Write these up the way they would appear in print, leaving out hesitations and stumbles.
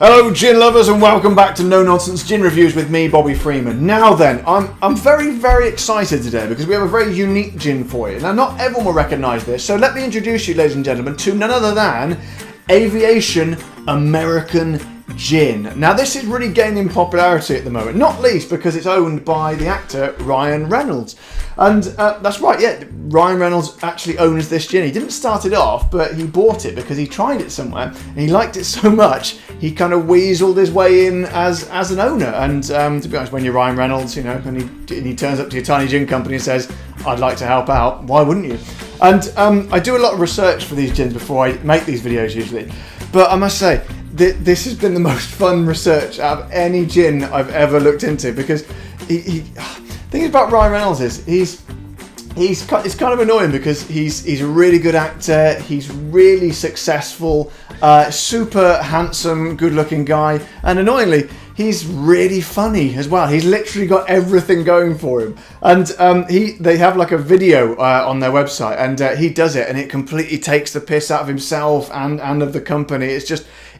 Hello gin lovers and welcome back to No Nonsense Gin Reviews with me, Bobby Freeman. Now then, I'm very excited today because we have a very unique gin for you. Now not everyone will recognise this, so let me introduce you, ladies and gentlemen, to none other than Aviation American Gin. Now this is really gaining popularity at the moment, not least because it's owned by the actor Ryan Reynolds. And that's right, yeah, Ryan Reynolds actually owns this gin. He didn't start it off, but he bought it because he tried it somewhere and he liked it so much, he kind of weaseled his way in as an owner. And to be honest, when you're Ryan Reynolds, you know, and he turns up to your tiny gin company and says, I'd like to help out, why wouldn't you? And I do a lot of research for these gins before I make these videos usually. But I must say, this has been the most fun research out of any gin I've ever looked into, because the thing about Ryan Reynolds is it's kind of annoying because he's a really good actor, he's really successful, super handsome, good-looking guy, and annoyingly, he's really funny as well. He's literally got everything going for him. And they have like a video on their website, and he does it, and it completely takes the piss out of himself and of the company.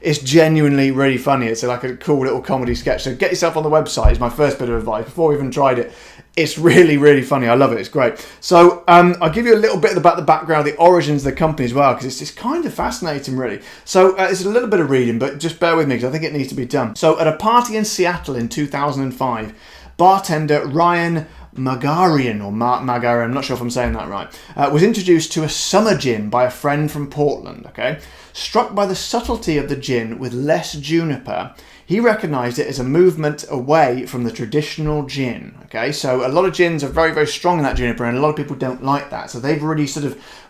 It's genuinely really funny. It's like a cool little comedy sketch. So get yourself on the website is my first bit of advice before we even tried it. It's really funny. I love it. It's great. So I'll give you a little bit about the background, the origins of the company as well, because it's kind of fascinating, really. So it's a little bit of reading, but just bear with me because I think it needs to be done. So at a party in Seattle in 2005, bartender Ryan Magarian, or Magarian, I'm not sure if I'm saying that right, was introduced to a summer gin by a friend from Portland, okay? Struck by the subtlety of the gin with less juniper, he recognised it as a movement away from the traditional gin, okay? So a lot of gins are very strong in that juniper, and a lot of people don't like that. So they've really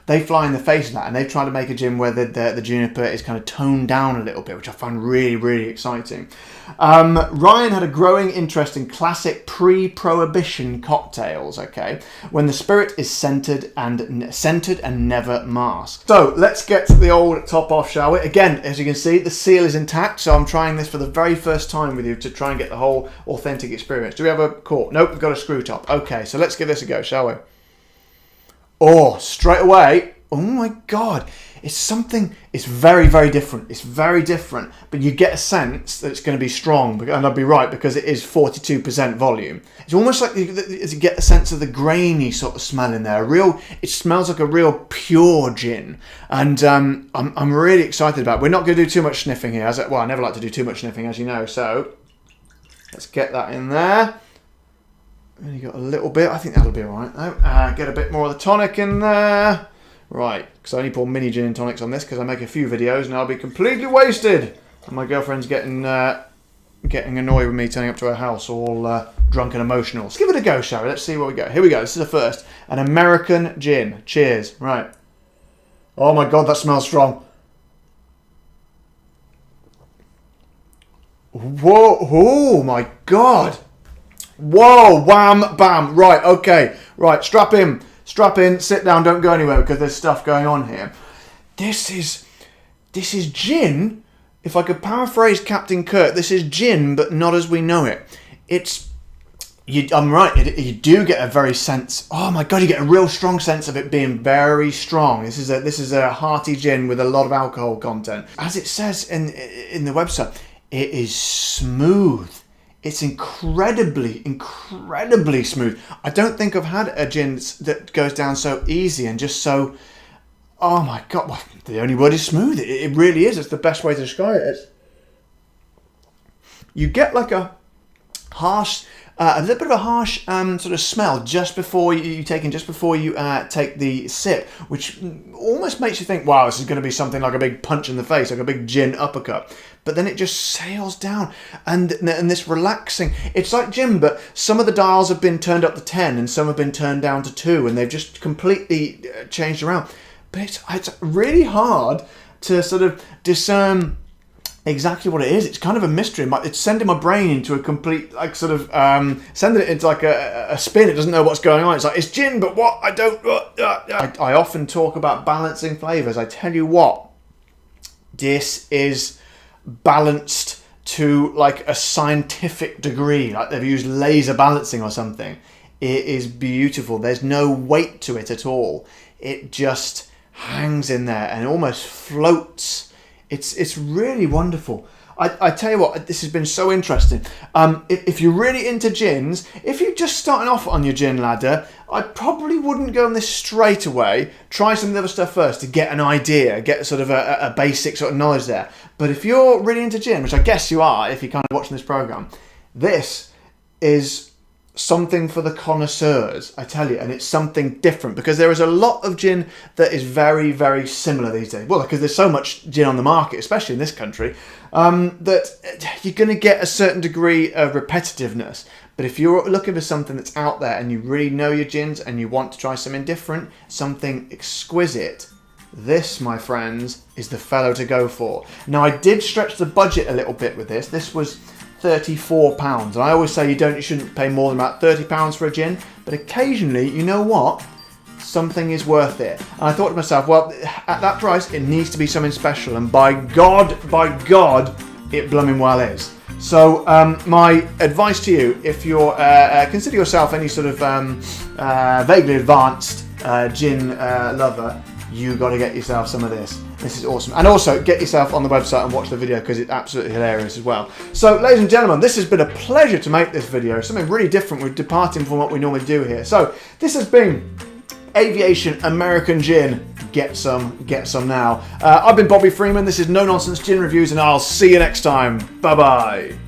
they fly in the face of that, and they've tried to make a gin where the juniper is kind of toned down a little bit, which I find really exciting. Ryan had a growing interest in classic pre-prohibition cocktails, okay, when the spirit is centered and never masked. So let's get the old top off, shall we? Again, as you can see, the seal is intact, so I'm trying this for the very first time with you to try and get the whole authentic experience. Do we have a cork? Nope, we've got a screw top. Okay, so let's give this a go, shall we? Oh, straight away, oh my God, it's very different. It's very different, but you get a sense that it's going to be strong, and I'd be right because it is 42% volume. It's almost like you get a sense of the grainy sort of smell in there. It smells like a real pure gin, and I'm really excited about it. We're not going to do too much sniffing here. I never like to do too much sniffing, as you know, so let's get that in there. Only got a little bit. I think that'll be all right. Get a bit more of the tonic in there. Right, because I only pour mini gin and tonics on this because I make a few videos and I'll be completely wasted. And my girlfriend's getting annoyed with me turning up to her house all drunk and emotional. Let's give it a go, shall we? Let's see where we go. Here we go. This is the first. An American gin. Cheers. Right. Oh my God, that smells strong. Whoa. Oh my God. Whoa, wham, bam. Right, okay. Right, strap in, sit down, don't go anywhere because there's stuff going on here. This is gin. If I could paraphrase Captain Kirk, this is gin, but not as we know it. I'm right, you do get a very sense, oh my God, you get a real strong sense of it being very strong. This is a hearty gin with a lot of alcohol content. As it says in the website, it is smooth. It's incredibly smooth. I don't think I've had a gin that goes down so easy and just so, oh my God, well, the only word is smooth. It really is. It's the best way to describe it. You get like a little bit of a harsh sort of smell just before you take the sip, which almost makes you think, wow, this is going to be something like a big punch in the face, like a big gin uppercut. But then it just sails down, and this relaxing. It's like gin, but some of the dials have been turned up to 10, and some have been turned down to 2, and they've just completely changed around. But it's really hard to sort of discern exactly what it is. It's kind of a mystery. It's sending my brain into a complete, like, sort of sending it into like a spin. It doesn't know what's going on. It's like, it's gin, but what? I don't. I often talk about balancing flavors. I tell you what, this is balanced to like a scientific degree. Like they've used laser balancing or something. It is beautiful. There's no weight to it at all. It just hangs in there and almost floats. It's really wonderful. I tell you what, this has been so interesting. If you're really into gins, if you're just starting off on your gin ladder, I probably wouldn't go on this straight away. Try some of the other stuff first to get an idea, get sort of a basic sort of knowledge there. But if you're really into gin, which I guess you are if you're kind of watching this program, this is something for the connoisseurs, I tell you, and it's something different because there is a lot of gin that is very, very similar these days. Well, because there's so much gin on the market, especially in this country, that you're going to get a certain degree of repetitiveness. But if you're looking for something that's out there and you really know your gins and you want to try something different, something exquisite, this, my friends, is the fellow to go for. Now, I did stretch the budget a little bit with this. This was £34, and I always say you shouldn't pay more than about £30 for a gin, but occasionally, you know what, something is worth it. And I thought to myself, well, at that price it needs to be something special, and by God it blooming well is. So my advice to you, if you're consider yourself any sort of vaguely advanced gin lover, you got to get yourself some of this. This is awesome. And also, get yourself on the website and watch the video because it's absolutely hilarious as well. So, ladies and gentlemen, this has been a pleasure to make this video. Something really different. We're departing from what we normally do here. So, this has been Aviation American Gin. Get some now. I've been Bobby Freeman. This is No Nonsense Gin Reviews, and I'll see you next time. Bye-bye.